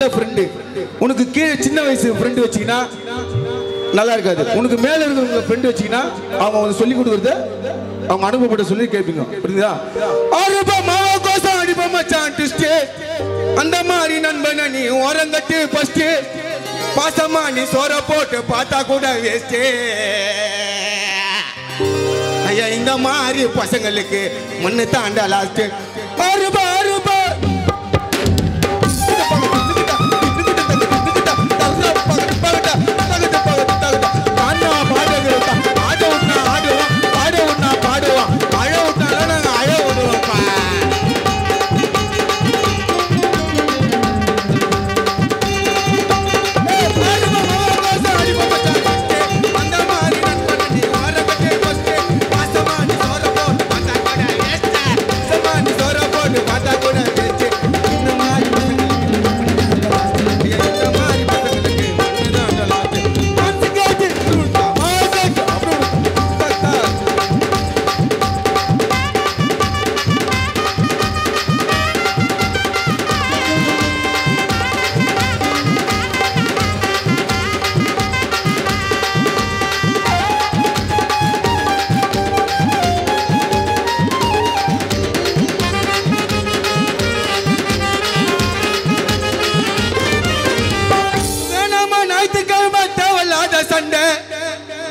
நல்ல ஃப்ரெண்டு. உனக்கு கீழே சின்ன வயசு ஃப்ரெண்டு வச்சிங்கன்னா நல்லா இருக்காது. உனக்கு மேல இருக்கிறவங்க ஃப்ரெண்டு வச்சிங்கன்னா அவங்க வந்து சொல்லி கொடுக்குறத அவங்க அனுபவப்பட்ட சொல்லி கேட்பீங்க. புரியுதா? மாவா கோசம் அடிப்பா மச்சான் ட்விஸ்ட். அந்த மாதிரி நண்பனை நீ ஓரங்கட்டு ஃபர்ஸ்ட். பாசமா நீ சோற போட்டு பார்த்தா கூட வேஸ்ட். ஐயா இந்த மாதிரி பசங்களுக்கு மண்ணு தாண்டா லாஸ்ட். அருபா அருபா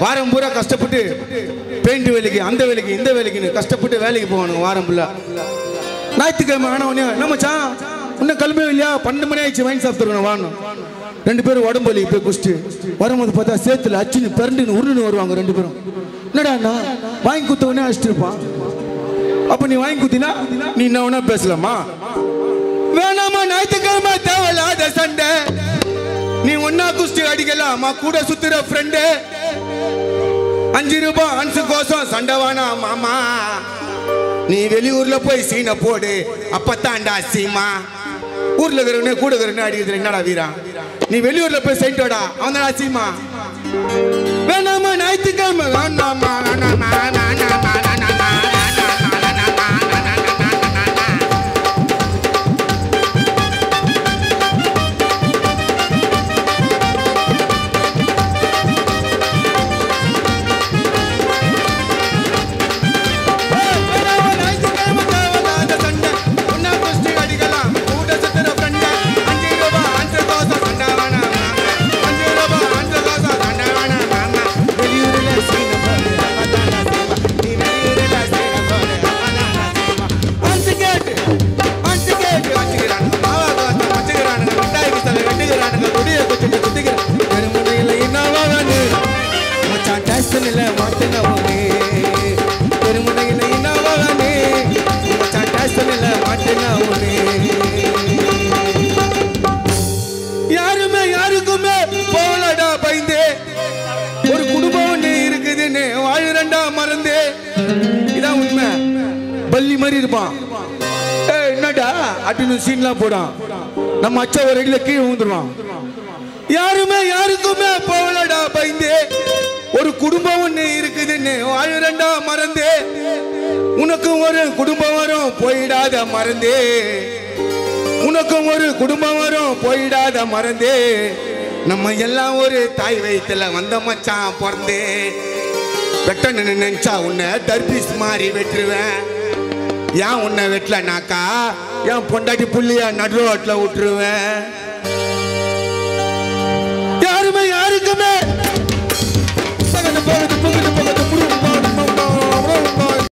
வாரம் பூரா கஷ்டப்பட்டு பெயிண்ட் வேலைக்கு அந்த வேலைக்கு இந்த வேலைக்குன்னு கஷ்டப்பட்டு வேலைக்கு போகணும் வாரம் ஃபுல்லா. ஞாயிற்றுக்கிழமை ஆனவனே என்ன மச்சான் இன்னும் கிளம்பவே இல்லையா? 12 மணி ஆயிடுச்சு, வைன் சாப்பிட்டுருக்கணும் வாங்கணும். 2 பேரும் உடம்பு வலி போய் குடிச்சிட்டு வரும்போது பார்த்தா சேத்துல அச்சுன்னு பிறண்டுன்னு உருன்னு வருவாங்க 2 பேரும். என்னடா வாங்கி குத்த உடனே அடிச்சுட்டு இருப்பான். அப்ப நீ வாங்கி குத்தினா நீ என்ன வேணா பேசலாமா? வேணாமா, ஞாயிற்றுக்கிழமை தேவையில்லாத சண்டை. நீ ஒன்னா குஸ்தி அடிக்கலாமா கூட சுத்துற ஃப்ரெண்டு. 5 ரூபாய் அன்சு கோசம் சண்டவானா மாமா. நீ வெளியூர்ல போய் சீனை போடு அப்பத்தாண்டா சீமா. ஊர்ல இருக்கிறவனே கூட இருக்கிறவனே அடிக்கிறது என்னடா வீரா? நீ வெளியூர்ல போய் சைட்டோடா அவன் தானா சீமா. வேணாமா ஞாயிற்றுக்கிழமை வேணாமா வேணாமா வேணாமா. யாருமே யாருக்குமே போலடா பயந்தே. ஒரு குடும்பம் ஒண்ணு இருக்குதுன்னு வாழுறண்டா மறந்தே. இதான் உண்மை. பள்ளி மாதிரி இருப்பான். என்னடா அப்படின்னு சீன்லாம் போடான். நம்ம அச்சா ஒரு அடியில கீழே விழுந்துருவான். யாருமே யாருக்குமே போலடா பயந்தே. ஒரு குடும்பம் ஒண்ணு இருக்குதுன்னு வாழுறண்டா மறந்தே. உனக்கும் ஒரு குடும்பம் வரும் போயிடாத மறந்தே. உனக்கும் ஒரு குடும்பம் வரும் போயிடாத மறந்தே. நம்ம எல்லாம் ஒரு தாய் வயிற்றுல வந்த மச்சான் பிறந்தே. வெட்டன்னு நினைச்சா உன்னை தர்பீஸ் மாதிரி வெட்டுருவேன். ஏன் உன்னை வெட்டலனாக்கா என் பொண்டாட்டி புள்ளியா நடு ரோட்ல விட்டுருவேன்.